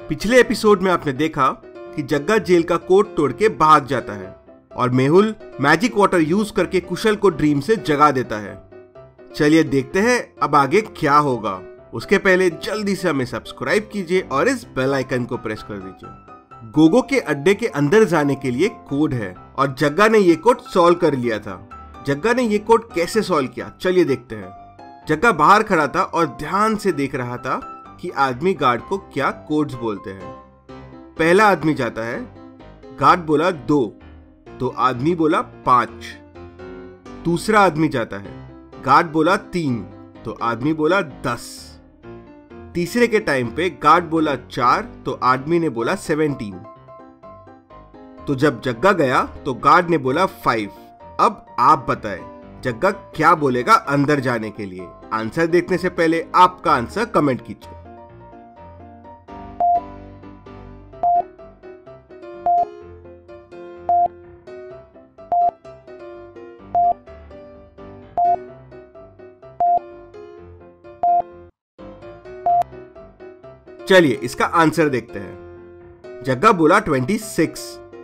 पिछले एपिसोड में आपने देखा कि जग्गा जेल का कोड तोड़ के भाग जाता है और मेहुल मैजिक वाटर यूज करके कुशल को ड्रीम से जगा देता है। चलिए देखते हैं अब आगे क्या होगा। उसके पहले जल्दी से हमें सब्सक्राइब कीजिए और इस बेल आइकन को प्रेस कर दीजिए। गोगो के अड्डे के अंदर जाने के लिए कोड है और जग्गा ने ये कोड सॉल्व कर लिया था। जग्गा ने ये कोड कैसे सॉल्व किया, चलिए देखते हैं। जग्गा बाहर खड़ा था और ध्यान से देख रहा था कि आदमी गार्ड को क्या कोड्स बोलते हैं। पहला आदमी जाता है, गार्ड बोला 2 तो आदमी बोला 5। दूसरा आदमी जाता है, गार्ड बोला 3 तो आदमी बोला 10। तीसरे के टाइम पे गार्ड बोला 4 तो आदमी ने बोला 17। तो जब जग्गा गया तो गार्ड ने बोला 5। अब आप बताएं जग्गा क्या बोलेगा अंदर जाने के लिए। आंसर देखने से पहले आपका आंसर कमेंट कीजिए। चलिए इसका आंसर देखते हैं। जग्गा बोला 26।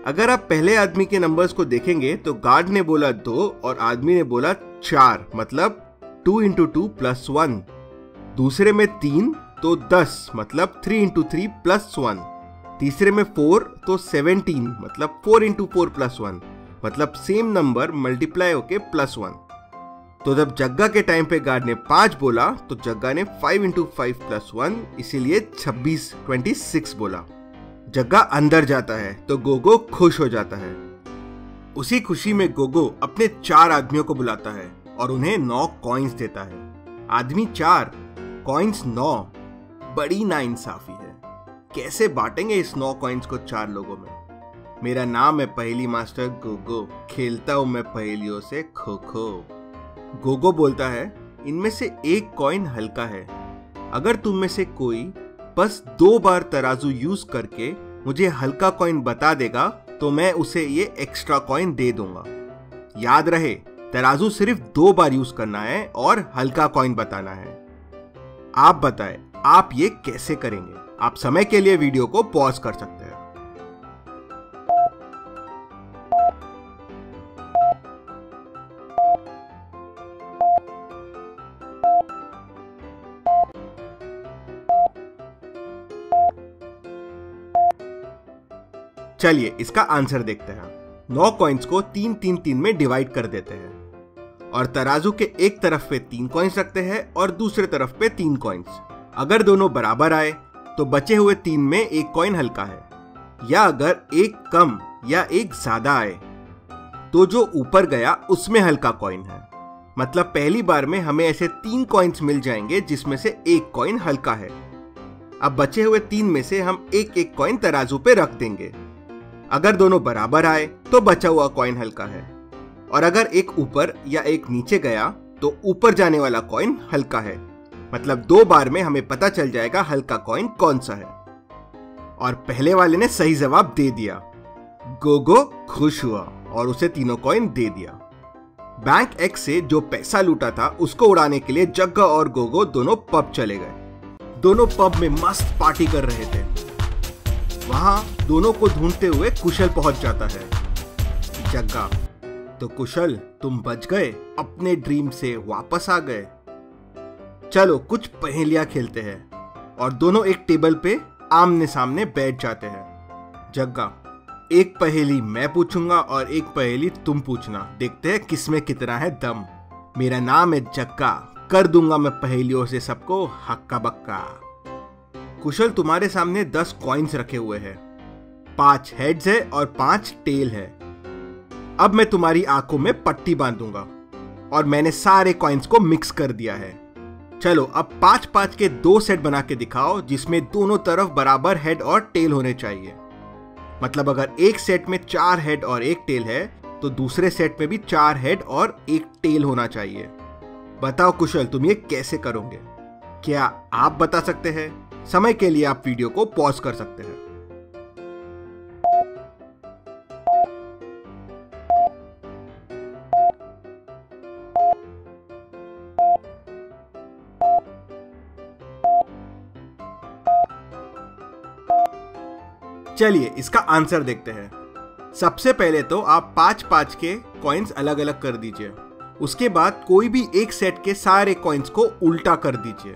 अगर आप पहले आदमी के नंबर्स को देखेंगे तो गार्ड ने बोला 2 और आदमी ने बोला 4, मतलब 2 × 2 + 1। दूसरे में 3 तो 10, मतलब 3 × 3 + 1। तीसरे में 4 तो 17, मतलब 4 × 4 + 1, मतलब सेम नंबर मल्टीप्लाई होके +1। तो जब जग्गा के टाइम पे गार्ड ने 5 बोला तो जग्गा ने 5 × 5 + 1, इसीलिए 26 बोला। जग्गा अंदर जाता है तो गोगो खुश हो जाता है। उसी खुशी में गोगो अपने 4 आदमियों को बुलाता है और उन्हें 9 कॉइन्स देता है। आदमी 4, कॉइन्स 9। बड़ी नाइंसाफी है। कैसे बांटेंगे इस 9 कॉइन्स को 4 लोगों में। मेरा नाम है पहेली मास्टर गोगो, खेलता हूं मैं पहेलियों से खो खो। गोगो बोलता है, इनमें से एक कॉइन हल्का है। अगर तुम में से कोई बस 2 बार तराजू यूज करके मुझे हल्का कॉइन बता देगा तो मैं उसे ये एक्स्ट्रा कॉइन दे दूंगा। याद रहे, तराजू सिर्फ 2 बार यूज करना है और हल्का कॉइन बताना है। आप बताएं, आप ये कैसे करेंगे? आप समय के लिए वीडियो को पॉज कर सकते हैं। चलिए इसका आंसर देखते हैं। 9 कॉइन्स को 3-3-3 में डिवाइड कर देते हैं और तराजू के एक तरफ पे 3 कॉइन्स रखते हैं और दूसरे तरफ पे 3 कॉइन्स। अगर दोनों बराबर आए तो बचे हुए 3 में एक कॉइन हल्का है, या अगर एक कम या एक ज्यादा आए तो जो ऊपर गया उसमें हल्का कॉइन है। मतलब पहली बार में हमें ऐसे 3 कॉइन्स मिल जाएंगे जिसमें से एक कॉइन हल्का है। अब बचे हुए 3 में से हम एक एक कॉइन तराजू पे रख देंगे। अगर दोनों बराबर आए तो बचा हुआ कॉइन हल्का है, और अगर एक ऊपर या एक नीचे गया तो ऊपर जाने वाला कॉइन हल्का है। मतलब 2 बार में हमें पता चल जाएगा हल्का कॉइन कौन सा है। और पहले वाले ने सही जवाब दे दिया। गोगो खुश हुआ और उसे तीनों कॉइन दे दिया। बैंक एक्स से जो पैसा लूटा था उसको उड़ाने के लिए जग्गा और गोगो दोनों पब चले गए। दोनों पब में मस्त पार्टी कर रहे थे। वहां दोनों को ढूंढते हुए कुशल पहुंच जाता है। जग्गा, तो कुशल तुम बच गए, अपने ड्रीम से वापस आ गए। चलो कुछ पहेलियां खेलते हैं। और दोनों एक टेबल पे आमने सामने बैठ जाते हैं। जग्गा, एक पहेली मैं पूछूंगा और एक पहेली तुम पूछना। देखते हैं किसमें कितना है दम। मेरा नाम है जग्गा, कर दूंगा मैं पहेलियों से सबको हक्का बक्का। कुशल, तुम्हारे सामने 10 कॉइन्स रखे हुए हैं। 5 हेड्स है और 5 टेल है। अब मैं तुम्हारी आंखों में पट्टी बांधूंगा और मैंने सारे कॉइन्स को मिक्स कर दिया है। चलो अब 5-5 के 2 सेट बना के दिखाओ जिसमें दोनों तरफ बराबर हेड और टेल होने चाहिए। मतलब अगर एक सेट में 4 हेड और 1 टेल है तो दूसरे सेट में भी 4 हेड और 1 टेल होना चाहिए। बताओ कुशल, तुम ये कैसे करोगे? क्या आप बता सकते हैं? समय के लिए आप वीडियो को पॉज कर सकते हैं। चलिए इसका आंसर देखते हैं। सबसे पहले तो आप 5-5 के कॉइन्स अलग अलग कर दीजिए। उसके बाद कोई भी एक सेट के सारे कॉइन्स को उल्टा कर दीजिए,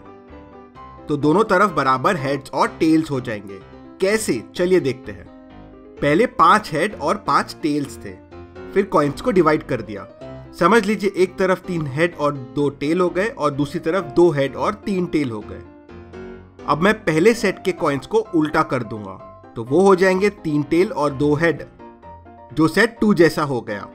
तो दोनों तरफ बराबर हेड्स और टेल्स हो जाएंगे। कैसे, चलिए देखते हैं। पहले 5 हेड और 5 टेल्स थे, फिर कॉइन्स को डिवाइड कर दिया। समझ लीजिए एक तरफ 3 हेड और 2 टेल हो गए और दूसरी तरफ 2 हेड और 3 टेल हो गए। अब मैं पहले सेट के कॉइन्स को उल्टा कर दूंगा, तो वो हो जाएंगे 3 टेल और 2 हेड, जो सेट 2 जैसा हो गया।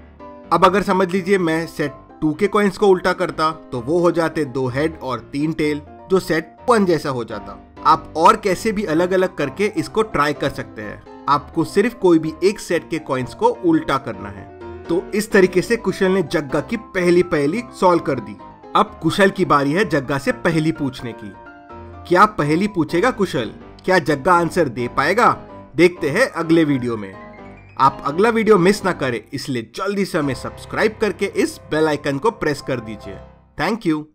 अब अगर समझ लीजिए मैं सेट 2 के कॉइन्स को उल्टा करता, तो वो हो जाते 2 हेड और 3 टेल, जो सेट 1 जैसा हो जाता। आप और कैसे भी अलग अलग करके इसको ट्राई कर सकते हैं। आपको सिर्फ कोई भी एक सेट के कॉइन्स को उल्टा करना है। तो इस तरीके से कुशल ने जग्गा की पहली पहेली सॉल्व कर दी। अब कुशल की बारी है जग्गा से पहेली पूछने की। क्या पहेली पूछेगा कुशल? क्या जग्गा आंसर दे पाएगा? देखते हैं अगले वीडियो में। आप अगला वीडियो मिस ना करें, इसलिए जल्दी से हमें सब्सक्राइब करके इस बेल आइकन को प्रेस कर दीजिए। Thank you.